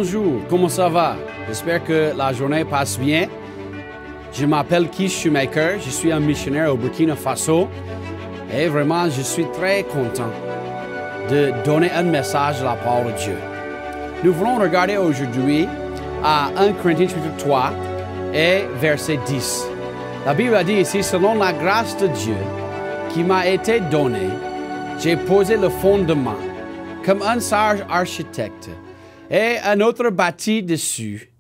bonjour, comment ça va? J'espère que la journée passe bien. Je m'appelle Keith Shoemaker, je suis un missionnaire au Burkina Faso et vraiment je suis très content de donner un message de la parole de Dieu. Nous voulons regarder aujourd'hui à 1 Corinthiens chapitre 3 et verset 10. La Bible a dit ici, selon la grâce de Dieu qui m'a été donnée, j'ai posé le fondement comme un sage architecte et un autre bâti dessus,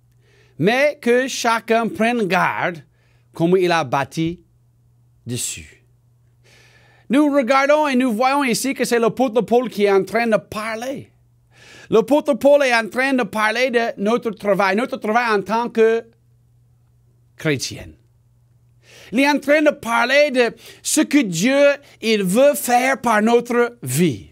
mais que chacun prenne garde comme il a bâti dessus. Nous regardons et nous voyons ici que c'est l'apôtre Paul qui est en train de parler. L'apôtre Paul est en train de parler de notre travail en tant que chrétien. Il est en train de parler de ce que Dieu il veut faire par notre vie.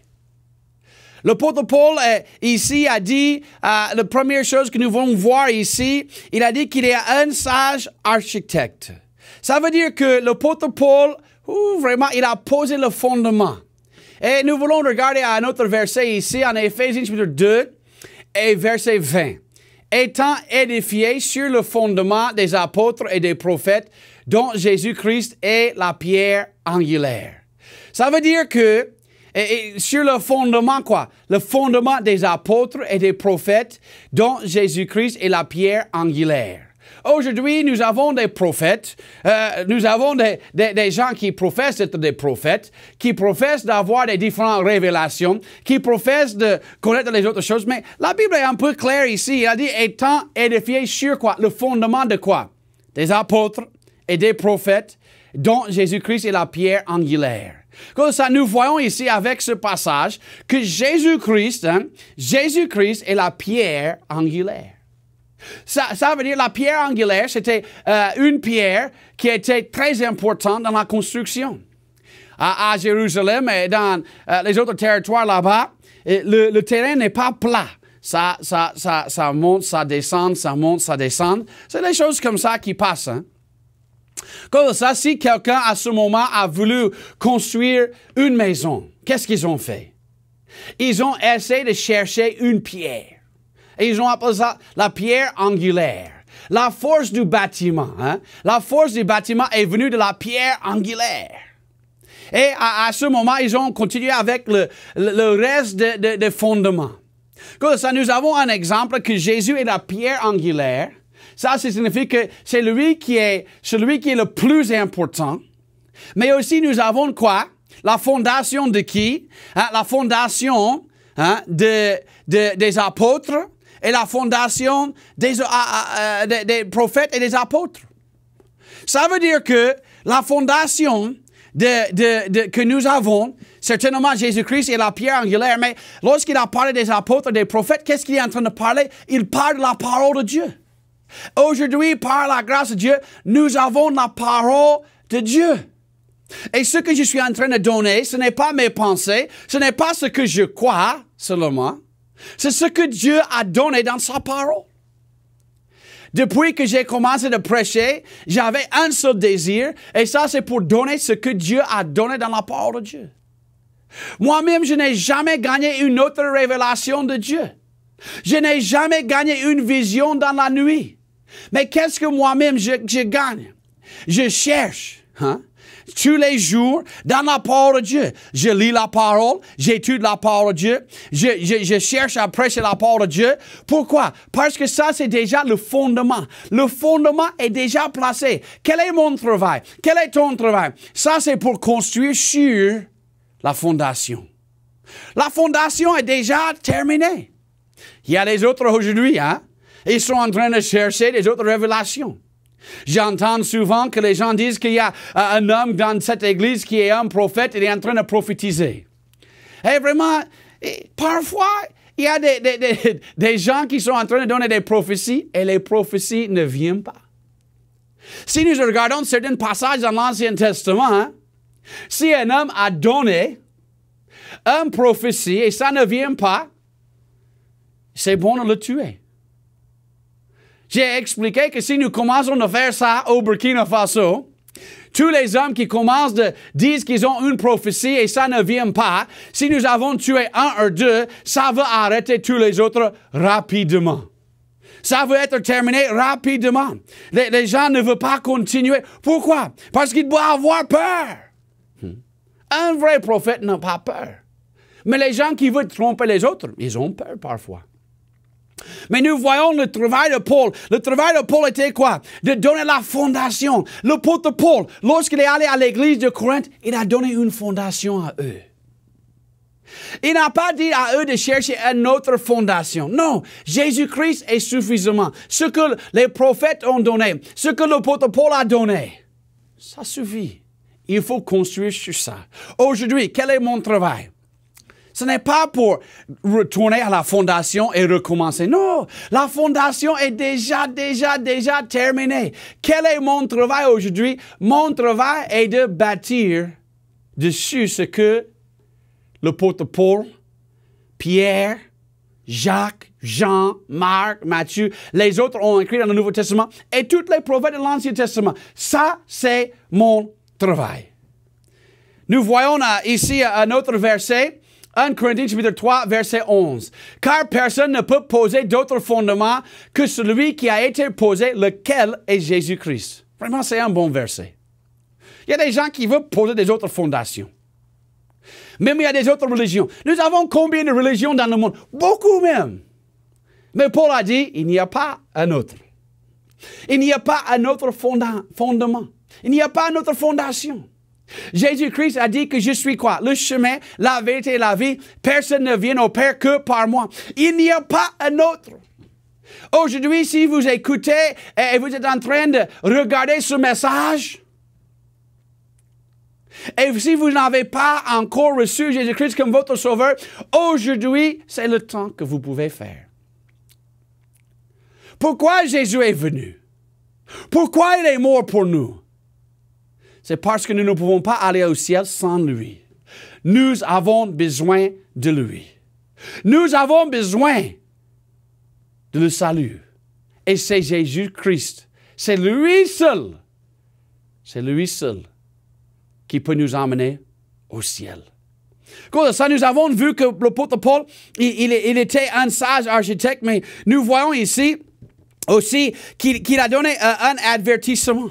L'apôtre Paul ici a dit, la première chose que nous voulons voir ici, il a dit qu'il est un sage architecte. Ça veut dire que l'apôtre Paul, vraiment, il a posé le fondement. Et nous voulons regarder à un autre verset ici, en Éphésiens chapitre 2 et verset 20. Étant édifié sur le fondement des apôtres et des prophètes, dont Jésus-Christ est la pierre angulaire. Ça veut dire que et sur le fondement, quoi? Le fondement des apôtres et des prophètes, dont Jésus-Christ est la pierre angulaire. Aujourd'hui, nous avons des prophètes, nous avons des gens qui professent d'être des prophètes, qui professent d'avoir des différentes révélations, qui professent de connaître les autres choses, mais la Bible est un peu claire ici. Il a dit, étant édifié sur quoi? Le fondement de quoi? Des apôtres et des prophètes, dont Jésus-Christ est la pierre angulaire. Comme ça, nous voyons ici avec ce passage que Jésus-Christ est la pierre angulaire. Ça veut dire la pierre angulaire, c'était une pierre qui était très importante dans la construction. À Jérusalem et dans les autres territoires là-bas, le terrain n'est pas plat. Ça monte, ça descend, ça monte, ça descend. C'est des choses comme ça qui passent. Comme ça, si quelqu'un à ce moment a voulu construire une maison, qu'est-ce qu'ils ont fait? Ils ont essayé de chercher une pierre. Et ils ont appelé ça la pierre angulaire. La force du bâtiment, la force du bâtiment est venue de la pierre angulaire. Et à ce moment, ils ont continué avec le reste des fondements. Comme ça, nous avons un exemple que Jésus est la pierre angulaire. Ça signifie que c'est celui qui est le plus important. Mais aussi, nous avons quoi? La fondation de qui? La fondation des apôtres et la fondation des prophètes et des apôtres. Ça veut dire que la fondation que nous avons, certainement Jésus-Christ est la pierre angulaire, mais lorsqu'il a parlé des apôtres et des prophètes, qu'est-ce qu'il est en train de parler? Il parle de la parole de Dieu. Aujourd'hui, par la grâce de Dieu, nous avons la parole de Dieu. Et ce que je suis en train de donner, ce n'est pas mes pensées, ce n'est pas ce que je crois seulement, c'est ce que Dieu a donné dans sa parole. Depuis que j'ai commencé de prêcher, j'avais un seul désir, et ça c'est pour donner ce que Dieu a donné dans la parole de Dieu. Moi-même, je n'ai jamais gagné une autre révélation de Dieu. Je n'ai jamais gagné une vision dans la nuit. Mais qu'est-ce que moi-même je gagne? Je cherche, tous les jours dans la parole de Dieu. Je lis la parole, j'étudie la parole de Dieu, je cherche à prêcher la parole de Dieu. Pourquoi? Parce que ça, c'est déjà le fondement. Le fondement est déjà placé. Quel est mon travail? Quel est ton travail? Ça, c'est pour construire sur la fondation. La fondation est déjà terminée. Il y a les autres aujourd'hui, ils sont en train de chercher des autres révélations. J'entends souvent que les gens disent qu'il y a un homme dans cette église qui est un prophète, il est en train de prophétiser. Et vraiment, parfois, il y a des gens qui sont en train de donner des prophéties et les prophéties ne viennent pas. Si nous regardons certains passages dans l'Ancien Testament, si un homme a donné une prophétie et ça ne vient pas, c'est bon de le tuer. J'ai expliqué que si nous commençons à faire ça au Burkina Faso, tous les hommes qui commencent disent qu'ils ont une prophétie et ça ne vient pas, si nous avons tué un ou deux, ça va arrêter tous les autres rapidement. Ça va être terminé rapidement. Les gens ne veulent pas continuer. Pourquoi? Parce qu'ils doivent avoir peur. Un vrai prophète n'a pas peur. Mais les gens qui veulent tromper les autres, ils ont peur parfois. Mais nous voyons le travail de Paul. Le travail de Paul était quoi? De donner la fondation. L'apôtre Paul, lorsqu'il est allé à l'église de Corinthe, il a donné une fondation à eux. Il n'a pas dit à eux de chercher une autre fondation. Non, Jésus-Christ est suffisamment. Ce que les prophètes ont donné, ce que l'apôtre Paul a donné, ça suffit. Il faut construire sur ça. Aujourd'hui, quel est mon travail? Ce n'est pas pour retourner à la fondation et recommencer. Non, la fondation est déjà terminée. Quel est mon travail aujourd'hui? Mon travail est de bâtir dessus ce que l'apôtre Paul, Pierre, Jacques, Jean, Marc, Matthieu, les autres ont écrit dans le Nouveau Testament et tous les prophètes de l'Ancien Testament. Ça, c'est mon travail. Nous voyons ici un autre verset, 1 Corinthiens chapitre 3, verset 11. Car personne ne peut poser d'autre fondement que celui qui a été posé, lequel est Jésus-Christ. Vraiment, c'est un bon verset. Il y a des gens qui veulent poser des autres fondations. Même il y a des autres religions. Nous avons combien de religions dans le monde? Beaucoup même. Mais Paul a dit, il n'y a pas un autre. Il n'y a pas un autre fondement. Il n'y a pas une autre fondation. Jésus-Christ a dit que je suis quoi? Le chemin, la vérité et la vie. Personne ne vient au Père que par moi. Il n'y a pas un autre. Aujourd'hui, si vous écoutez et vous êtes en train de regarder ce message, et si vous n'avez pas encore reçu Jésus-Christ comme votre sauveur, aujourd'hui, c'est le temps que vous pouvez faire. Pourquoi Jésus est venu? Pourquoi il est mort pour nous? C'est parce que nous ne pouvons pas aller au ciel sans lui. Nous avons besoin de lui. Nous avons besoin de le salut. Et c'est Jésus-Christ. C'est lui seul. C'est lui seul qui peut nous emmener au ciel. Comme ça, nous avons vu que l'apôtre Paul, il était un sage architecte, mais nous voyons ici aussi qu'il a donné un avertissement.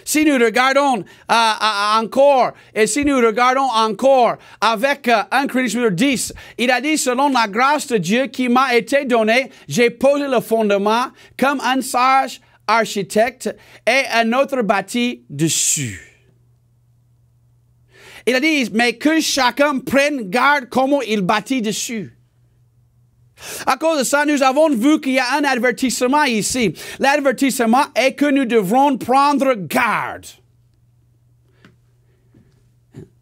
Si nous regardons encore, et si nous regardons encore avec 1 Corinthiens 10, il a dit, selon la grâce de Dieu qui m'a été donnée, j'ai posé le fondement comme un sage architecte et un autre bâti dessus. Il a dit, mais que chacun prenne garde comment il bâtit dessus. À cause de ça, nous avons vu qu'il y a un avertissement ici. L'avertissement est que nous devrons prendre garde.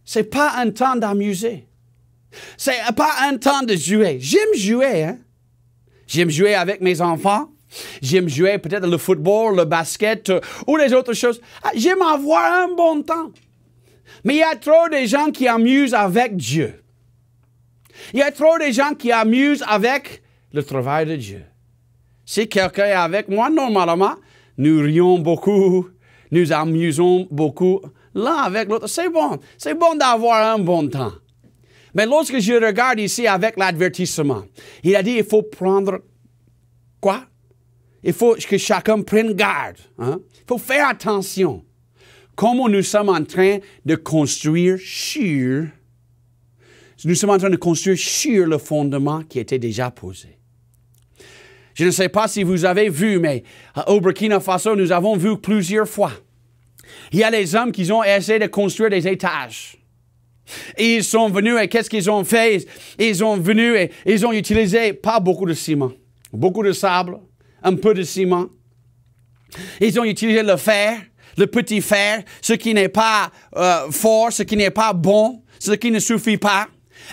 C'est pas un temps d'amuser. C'est pas un temps de jouer. J'aime jouer, hein. J'aime jouer avec mes enfants. J'aime jouer peut-être le football, le basket ou les autres choses. J'aime avoir un bon temps. Mais il y a trop de gens qui amusent avec Dieu. Il y a trop de gens qui amusent avec le travail de Dieu. Si quelqu'un est avec moi, normalement, nous rions beaucoup, nous amusons beaucoup l'un avec l'autre. C'est bon d'avoir un bon temps. Mais lorsque je regarde ici avec l'avertissement, il a dit il faut prendre quoi? Il faut que chacun prenne garde. Hein? Il faut faire attention. Comment nous sommes en train de construire sur... Nous sommes en train de construire sur le fondement qui était déjà posé. Je ne sais pas si vous avez vu, mais au Burkina Faso, nous avons vu plusieurs fois. Il y a des hommes qui ont essayé de construire des étages. Et ils sont venus et qu'est-ce qu'ils ont fait? Ils sont venus et ils ont utilisé pas beaucoup de ciment, beaucoup de sable, un peu de ciment. Ils ont utilisé le fer, le petit fer, ce qui n'est pas fort, ce qui n'est pas bon, ce qui ne suffit pas.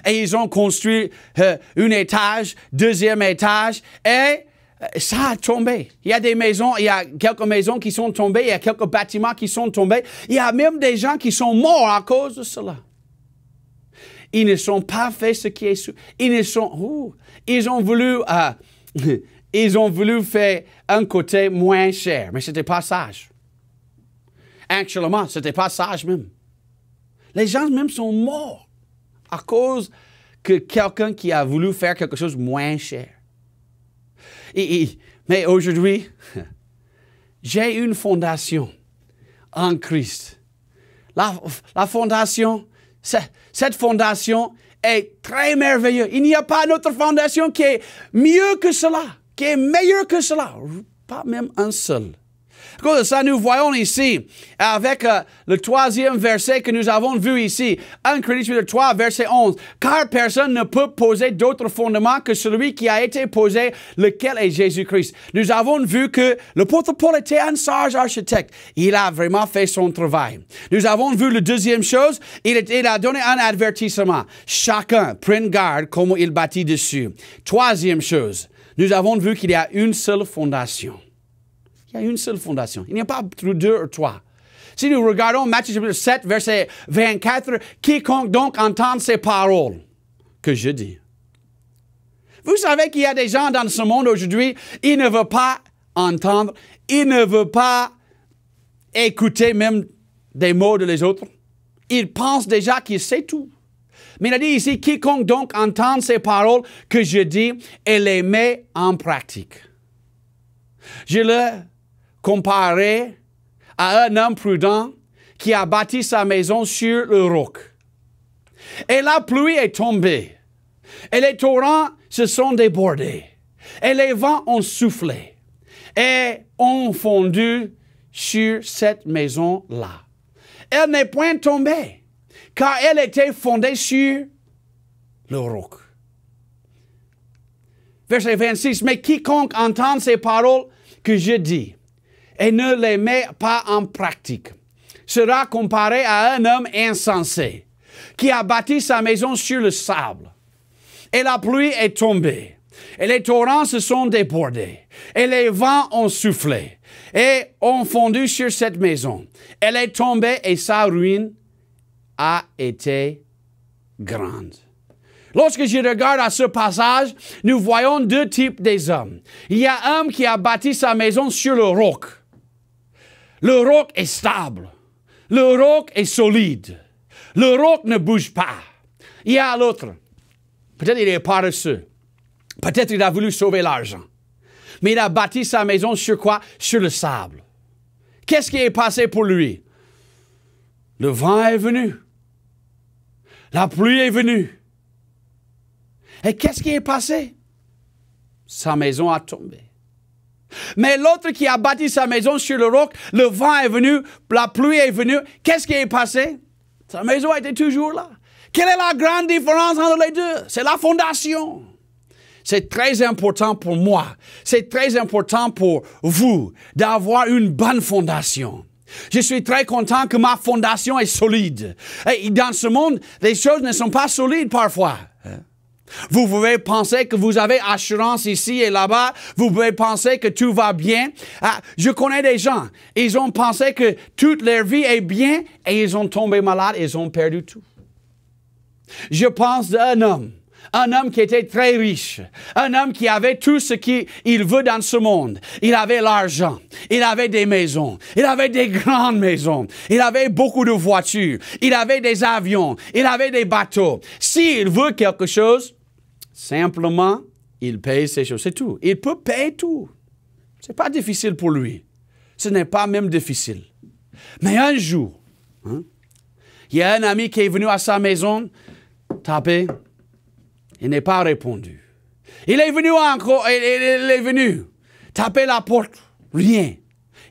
Et ils ont construit un étage, deuxième étage, et ça a tombé. Il y a des maisons, il y a quelques maisons qui sont tombées, il y a quelques bâtiments qui sont tombés. Il y a même des gens qui sont morts à cause de cela. Ils ne sont pas fait ce qui est... Ils ont voulu faire un côté moins cher, mais ce n'était pas sage. Actuellement, ce n'était pas sage même. Les gens même sont morts à cause que quelqu'un qui a voulu faire quelque chose moins cher. Mais aujourd'hui, j'ai une fondation en Christ. La fondation, cette fondation est très merveilleuse. Il n'y a pas d'autre fondation qui est mieux que cela, qui est meilleure que cela. Pas même un seul. À cause de ça, nous voyons ici, avec le 3e verset que nous avons vu ici, 1 Corinthiens 3, verset 11, « Car personne ne peut poser d'autre fondement que celui qui a été posé, lequel est Jésus-Christ. » Nous avons vu que l'apôtre Paul était un sage architecte. Il a vraiment fait son travail. Nous avons vu la deuxième chose, il a donné un avertissement. Chacun prenne garde comment il bâtit dessus. Troisième chose, nous avons vu qu'il y a une seule fondation. Il y a une seule fondation. Il n'y a pas deux ou trois. Si nous regardons Matthieu 7, verset 24, « Quiconque donc entend ces paroles que je dis. » Vous savez qu'il y a des gens dans ce monde aujourd'hui, ils ne veulent pas entendre, ils ne veulent pas écouter même des mots de les autres. Ils pensent déjà qu'ils savent tout. Mais il a dit ici, « Quiconque donc entend ces paroles que je dis et les met en pratique. » Je le comparais à un homme prudent qui a bâti sa maison sur le roc. Et la pluie est tombée. Et les torrents se sont débordés. Et les vents ont soufflé. Et ont fondu sur cette maison-là. Elle n'est point tombée, car elle était fondée sur le roc. Verset 26, « Mais quiconque entend ces paroles que je dis, et ne les met pas en pratique, sera comparé à un homme insensé, qui a bâti sa maison sur le sable. Et la pluie est tombée, et les torrents se sont débordés, et les vents ont soufflé, et ont fondu sur cette maison. Elle est tombée, et sa ruine a été grande. » Lorsque je regarde à ce passage, nous voyons deux types des hommes. Il y a un homme qui a bâti sa maison sur le roc. Le roc est stable. Le roc est solide. Le roc ne bouge pas. Il y a l'autre. Peut-être il est paresseux. Peut-être il a voulu sauver l'argent. Mais il a bâti sa maison sur quoi? Sur le sable. Qu'est-ce qui est passé pour lui? Le vent est venu. La pluie est venue. Et qu'est-ce qui est passé? Sa maison a tombé. Mais l'autre qui a bâti sa maison sur le roc, le vent est venu, la pluie est venue. Qu'est-ce qui est passé? Sa maison était toujours là. Quelle est la grande différence entre les deux? C'est la fondation. C'est très important pour moi. C'est très important pour vous d'avoir une bonne fondation. Je suis très content que ma fondation est solide. Et dans ce monde, les choses ne sont pas solides parfois. Vous pouvez penser que vous avez assurance ici et là-bas. Vous pouvez penser que tout va bien. Je connais des gens. Ils ont pensé que toute leur vie est bien et ils ont tombé malades et ils ont perdu tout. Je pense d'un homme. Un homme qui était très riche. Un homme qui avait tout ce qu'il veut dans ce monde. Il avait l'argent. Il avait des maisons. Il avait des grandes maisons. Il avait beaucoup de voitures. Il avait des avions. Il avait des bateaux. S'il veut quelque chose, simplement, il paye ces choses. C'est tout. Il peut payer tout. Ce n'est pas difficile pour lui. Ce n'est pas même difficile. Mais un jour, il y a un ami qui est venu à sa maison, taper. Il n'est pas répondu. Il est venu encore, il est venu taper la porte. Rien.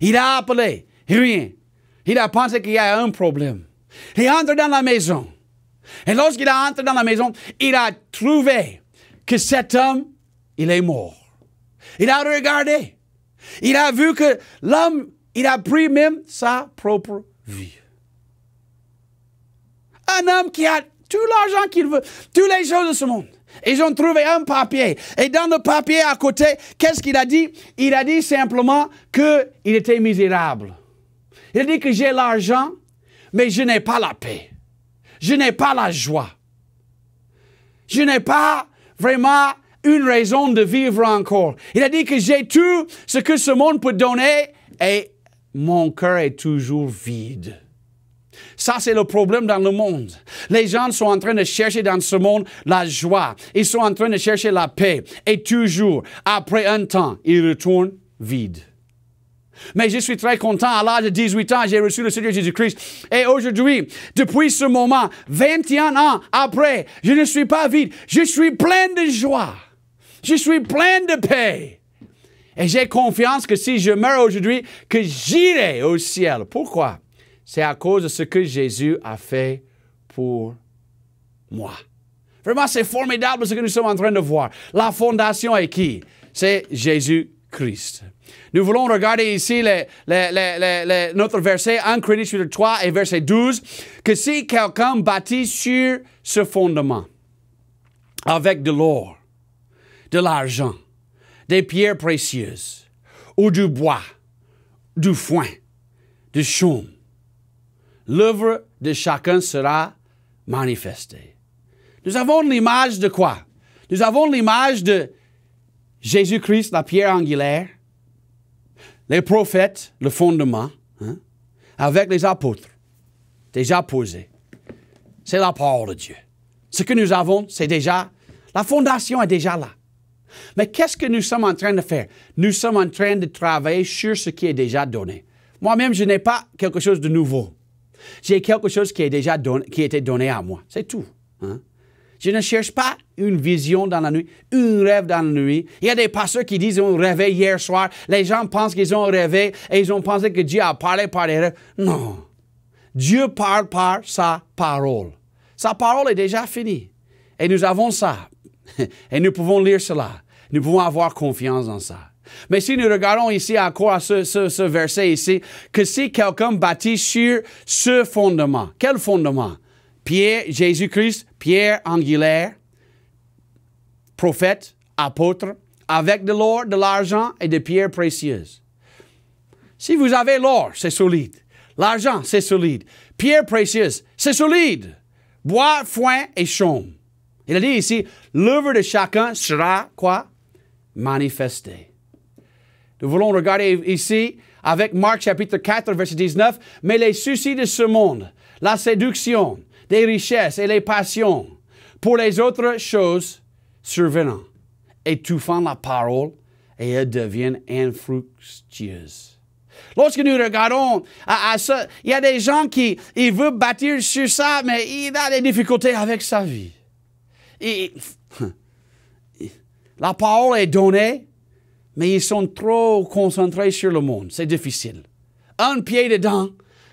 Il a appelé. Rien. Il a pensé qu'il y a un problème. Il entre dans la maison. Et lorsqu'il a entré dans la maison, il a trouvé que cet homme, il est mort. Il a regardé. Il a vu que l'homme, il a pris même sa propre vie. Un homme qui a tout l'argent qu'il veut, toutes les choses de ce monde. Ils ont trouvé un papier. Et dans le papier à côté, qu'est-ce qu'il a dit? Il a dit simplement qu'il était misérable. Il a dit que j'ai l'argent, mais je n'ai pas la paix. Je n'ai pas la joie. Je n'ai pas vraiment une raison de vivre encore. Il a dit que j'ai tout ce que ce monde peut donner et mon cœur est toujours vide. Ça, c'est le problème dans le monde. Les gens sont en train de chercher dans ce monde la joie. Ils sont en train de chercher la paix. Et toujours, après un temps, ils retournent vides. Mais je suis très content, à l'âge de 18 ans, j'ai reçu le Seigneur Jésus-Christ. Et aujourd'hui, depuis ce moment, 21 ans après, je ne suis pas vide. Je suis plein de joie. Je suis plein de paix. Et j'ai confiance que si je meurs aujourd'hui, que j'irai au ciel. Pourquoi? C'est à cause de ce que Jésus a fait pour moi. Vraiment, c'est formidable ce que nous sommes en train de voir. La fondation est qui? C'est Jésus-Christ. Nous voulons regarder ici notre verset 1 Corinthiens 3 et verset 12, que si quelqu'un bâtit sur ce fondement, avec de l'or, de l'argent, des pierres précieuses, ou du bois, du foin, du chaume, l'œuvre de chacun sera manifestée. Nous avons l'image de quoi? Nous avons l'image de Jésus-Christ, la pierre angulaire, les prophètes, le fondement, avec les apôtres, déjà posés. C'est la parole de Dieu. Ce que nous avons, c'est déjà, la fondation est déjà là. Mais qu'est-ce que nous sommes en train de faire? Nous sommes en train de travailler sur ce qui est déjà donné. Moi-même, je n'ai pas quelque chose de nouveau. J'ai quelque chose qui est déjà qui a été donné à moi. C'est tout. Je ne cherche pas une vision dans la nuit, un rêve dans la nuit. Il y a des pasteurs qui disent qu'ils ont rêvé hier soir. Les gens pensent qu'ils ont rêvé et ils ont pensé que Dieu a parlé par des rêves. Non. Dieu parle par sa parole. Sa parole est déjà finie. Et nous avons ça. Et nous pouvons lire cela. Nous pouvons avoir confiance dans ça. Mais si nous regardons ici encore à ce verset ici, que si quelqu'un bâtit sur ce fondement, quel fondement? Pierre, Jésus-Christ, pierre angulaire, prophète, apôtre, avec de l'or, de l'argent et des pierres précieuses. Si vous avez l'or, c'est solide. L'argent, c'est solide. Pierres précieuses, c'est solide. Bois, foin et chaume. Il a dit ici, l'œuvre de chacun sera quoi? Manifestée. Nous voulons regarder ici avec Marc chapitre 4, verset 19. Mais les soucis de ce monde, la séduction, des richesses et les passions, pour les autres choses survenant, étouffant la parole, et elles deviennent infructueuses. Lorsque nous regardons à ça, il y a des gens qui ils veulent bâtir sur ça, mais il a des difficultés avec sa vie. La parole est donnée, mais ils sont trop concentrés sur le monde. C'est difficile. Un pied dedans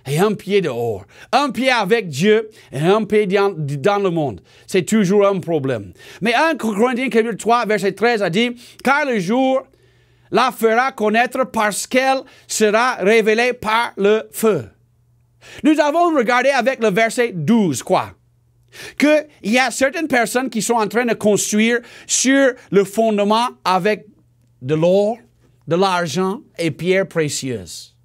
et un pied dehors. Un pied avec Dieu et un pied dans le monde. C'est toujours un problème. Mais 1 Corinthiens 3, verset 13 a dit, « Car le jour la fera connaître parce qu'elle sera révélée par le feu. » Nous avons regardé avec le verset 12, quoi? Qu'il y a certaines personnes qui sont en train de construire sur le fondement avec de l'or, de l'argent et pierres précieuses.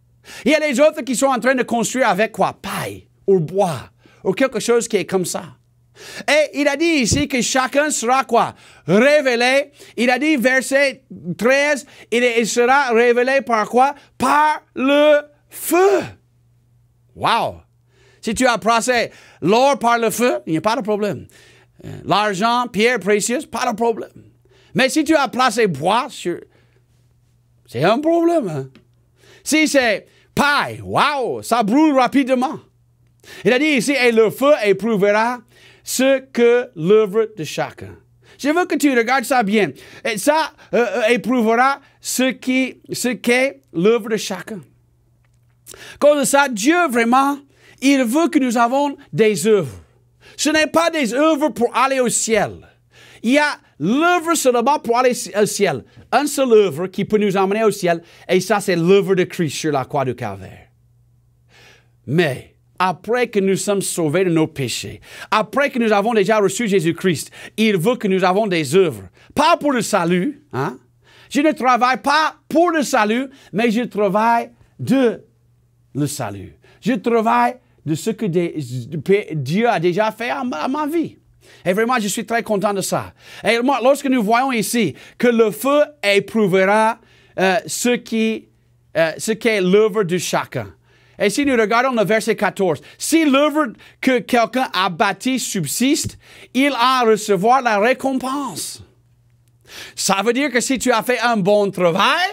Il y a les autres qui sont en train de construire avec quoi? Paille ou bois ou quelque chose qui est comme ça. Et il a dit ici que chacun sera quoi? Révélé. Il a dit verset 13, il sera révélé par quoi? Par le feu. Wow! Si tu as placé l'or par le feu, il n'y a pas de problème. L'argent, pierres précieuses, pas de problème. Mais si tu as placé bois sur... C'est un problème. Hein? Si c'est paille, wow, ça brûle rapidement. Il a dit ici, et le feu éprouvera ce que l'œuvre de chacun. Je veux que tu regardes ça bien. Et ça éprouvera ce qu'est l'œuvre de chacun. Comme ça, Dieu vraiment, il veut que nous avons des œuvres. Ce n'est pas des œuvres pour aller au ciel. Il y a l'œuvre seulement pour aller au ciel. Un seul œuvre qui peut nous emmener au ciel, et ça, c'est l'œuvre de Christ sur la croix du Calvaire. Mais, après que nous sommes sauvés de nos péchés, après que nous avons déjà reçu Jésus-Christ, il veut que nous avons des œuvres. Pas pour le salut. Hein? Je ne travaille pas pour le salut, mais je travaille de le salut. Je travaille de ce que Dieu a déjà fait à ma vie. Et vraiment, je suis très content de ça. Et moi, lorsque nous voyons ici que le feu éprouvera ce qu'est l'œuvre de chacun. Et si nous regardons le verset 14, si l'œuvre que quelqu'un a bâtie subsiste, il en recevoir la récompense. Ça veut dire que si tu as fait un bon travail,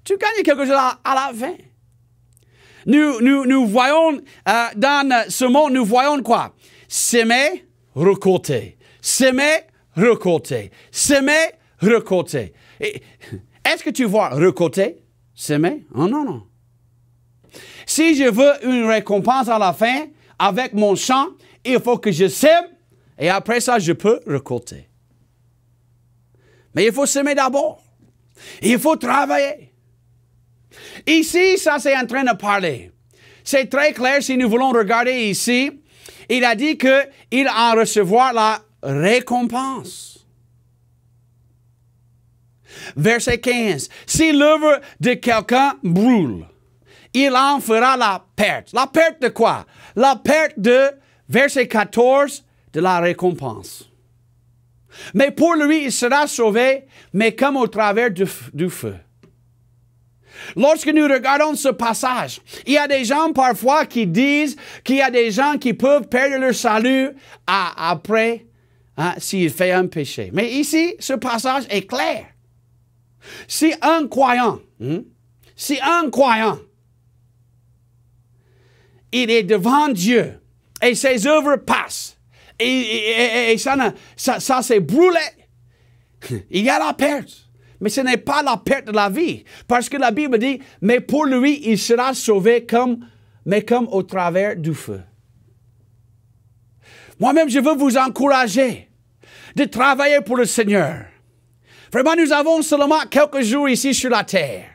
tu gagnes quelque chose à la fin. Nous voyons dans ce monde, nous voyons quoi? Semer, récolter. Semer, récolter. Semer, récolter. Est-ce que tu vois récolter? Semer? Oh, non, non. Si je veux une récompense à la fin, avec mon champ, il faut que je sème et après ça, je peux récolter. Mais il faut semer d'abord. Il faut travailler. Ici, ça c'est en train de parler. C'est très clair si nous voulons regarder ici. Il a dit qu'il en recevoir la récompense. Verset 15. Si l'œuvre de quelqu'un brûle, il en fera la perte. La perte de quoi? La perte de, verset 14, de la récompense. Mais pour lui, il sera sauvé, mais comme au travers du feu. Lorsque nous regardons ce passage, il y a des gens parfois qui disent qu'il y a des gens qui peuvent perdre leur salut après s'ils font un péché. Mais ici, ce passage est clair. Si un croyant, il est devant Dieu et ses œuvres passent, et ça s'est brûlé, il y a la perte. Mais ce n'est pas la perte de la vie. Parce que la Bible dit, mais pour lui, il sera sauvé comme au travers du feu. Moi-même, je veux vous encourager de travailler pour le Seigneur. Vraiment, nous avons seulement quelques jours ici sur la terre.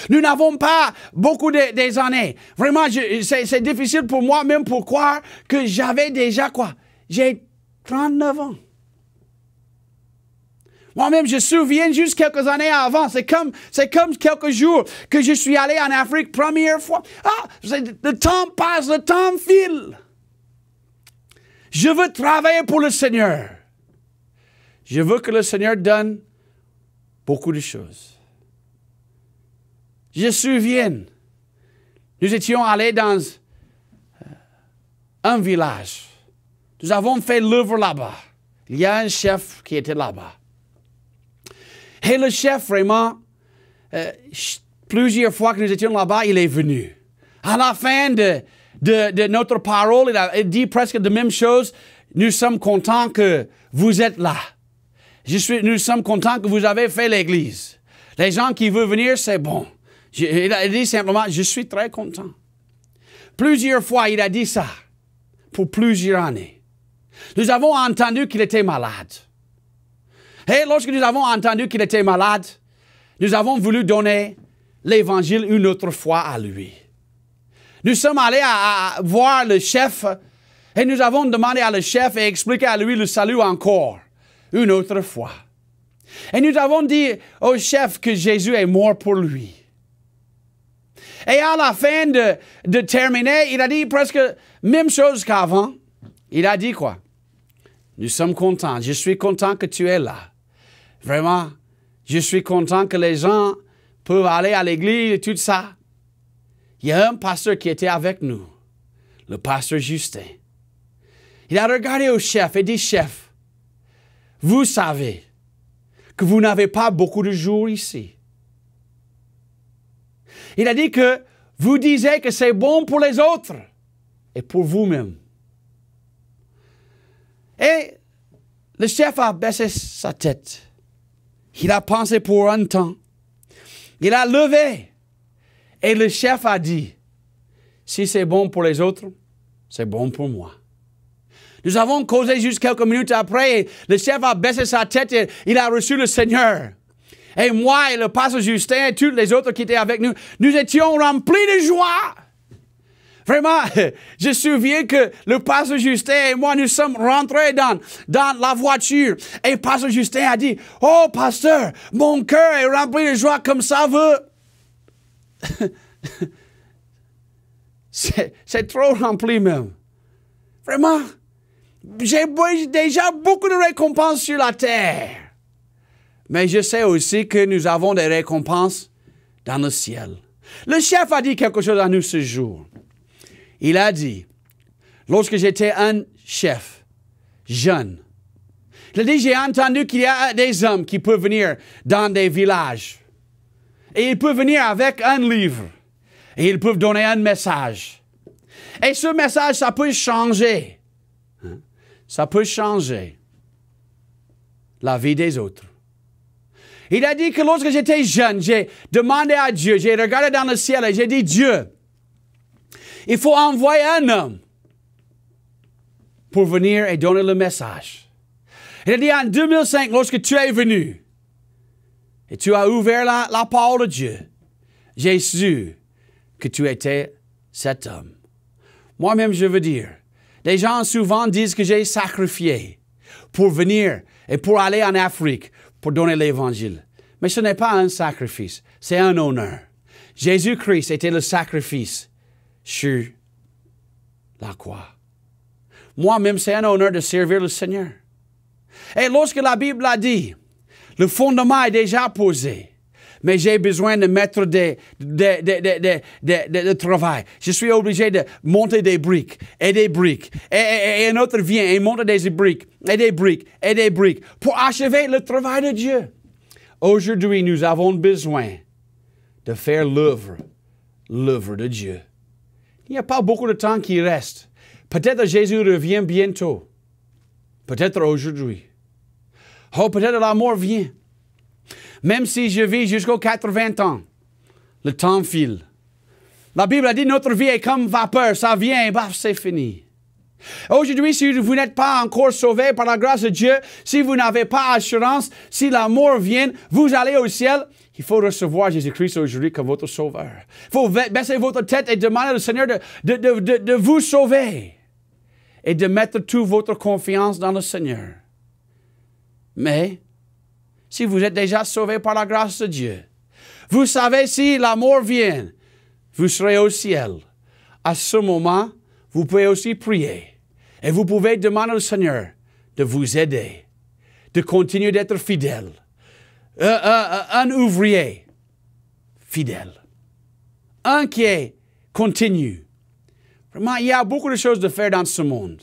Nous n'avons pas beaucoup des années. Vraiment, c'est difficile pour moi même pour croire que j'avais déjà quoi? J'ai 39 ans. Moi-même, je me souviens juste quelques années avant. C'est comme quelques jours que je suis allé en Afrique première fois. Le temps passe, le temps file. Je veux travailler pour le Seigneur. Je veux que le Seigneur donne beaucoup de choses. Je me souviens, nous étions allés dans un village. Nous avons fait l'œuvre là-bas. Il y a un chef qui était là-bas. Et le chef, vraiment, plusieurs fois que nous étions là-bas, il est venu. À la fin de notre parole, il a dit presque la même chose. Nous sommes contents que vous êtes là. Nous sommes contents que vous avez fait l'église. Les gens qui veulent venir, c'est bon. Il a dit simplement, je suis très content. Plusieurs fois, il a dit ça. Pour plusieurs années. Nous avons entendu qu'il était malade. Et lorsque nous avons entendu qu'il était malade, nous avons voulu donner l'évangile une autre fois à lui. Nous sommes allés à voir le chef et nous avons demandé à le chef et expliqué à lui le salut encore une autre fois. Et nous avons dit au chef que Jésus est mort pour lui. Et à la fin de terminer, il a dit presque même chose qu'avant. Il a dit quoi? Nous sommes contents. Je suis content que tu es là. Vraiment, je suis content que les gens peuvent aller à l'église et tout ça. Il y a un pasteur qui était avec nous, le pasteur Justin. Il a regardé au chef et dit, chef, vous savez que vous n'avez pas beaucoup de jours ici. Il a dit que vous disiez que c'est bon pour les autres et pour vous-même. Et le chef a baissé sa tête. Il a pensé pour un temps. Il a levé. Et le chef a dit, si c'est bon pour les autres, c'est bon pour moi. Nous avons causé juste quelques minutes après. Et le chef a baissé sa tête et il a reçu le Seigneur. Et moi et le pasteur Justin et tous les autres qui étaient avec nous, nous étions remplis de joie. Vraiment, je me souviens que le pasteur Justin et moi, nous sommes rentrés dans la voiture. Et le pasteur Justin a dit, « Oh, pasteur, mon cœur est rempli de joie comme ça veut. » C'est trop rempli même. Vraiment, j'ai déjà beaucoup de récompenses sur la terre. Mais je sais aussi que nous avons des récompenses dans le ciel. Le chef a dit quelque chose à nous ce jour. Il a dit, lorsque j'étais un chef, jeune, il a dit, j'ai entendu qu'il y a des hommes qui peuvent venir dans des villages. Et ils peuvent venir avec un livre. Et ils peuvent donner un message. Et ce message, ça peut changer. Ça peut changer la vie des autres. Il a dit que lorsque j'étais jeune, j'ai demandé à Dieu, j'ai regardé dans le ciel et j'ai dit, Dieu, il faut envoyer un homme pour venir et donner le message. Il a dit en 2005, lorsque tu es venu et tu as ouvert la parole de Dieu, j'ai su que tu étais cet homme. Moi-même, je veux dire, les gens souvent disent que j'ai sacrifié pour venir et pour aller en Afrique pour donner l'Évangile. Mais ce n'est pas un sacrifice, c'est un honneur. Jésus-Christ était le sacrifice sur la croix. Moi-même, c'est un honneur de servir le Seigneur. Et lorsque la Bible a dit, le fondement est déjà posé, mais j'ai besoin de mettre de travail. Je suis obligé de monter des briques, et un autre vient et monte des briques, et des briques, pour achever le travail de Dieu. Aujourd'hui, nous avons besoin de faire l'œuvre de Dieu. Il n'y a pas beaucoup de temps qui reste. Peut-être Jésus revient bientôt. Peut-être aujourd'hui. Oh, peut-être la mort vient. Même si je vis jusqu'aux 80 ans, le temps file. La Bible a dit notre vie est comme vapeur, ça vient et baf, c'est fini. Aujourd'hui, si vous n'êtes pas encore sauvé par la grâce de Dieu, si vous n'avez pas assurance, si la mort vient, vous allez au ciel, il faut recevoir Jésus-Christ aujourd'hui comme votre sauveur. Il faut baisser votre tête et demander au Seigneur de vous sauver et de mettre toute votre confiance dans le Seigneur. Mais, si vous êtes déjà sauvé par la grâce de Dieu, vous savez si la mort vient, vous serez au ciel. À ce moment, vous pouvez aussi prier. Et vous pouvez demander au Seigneur de vous aider, de continuer d'être fidèle. Un ouvrier fidèle. Un qui est continu. Vraiment, il y a beaucoup de choses à faire dans ce monde.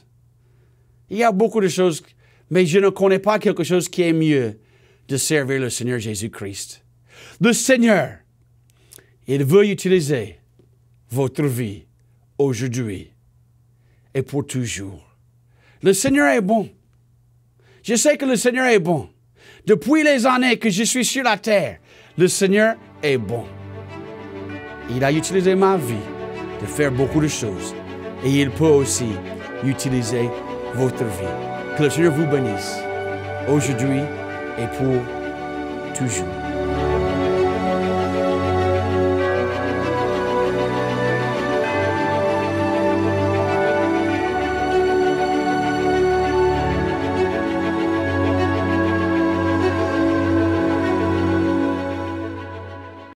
Il y a beaucoup de choses, mais je ne connais pas quelque chose qui est mieux de servir le Seigneur Jésus-Christ. Le Seigneur, il veut utiliser votre vie aujourd'hui et pour toujours. Le Seigneur est bon. Je sais que le Seigneur est bon. Depuis les années que je suis sur la terre, le Seigneur est bon. Il a utilisé ma vie de faire beaucoup de choses. Et il peut aussi utiliser votre vie. Que le Seigneur vous bénisse aujourd'hui et pour toujours.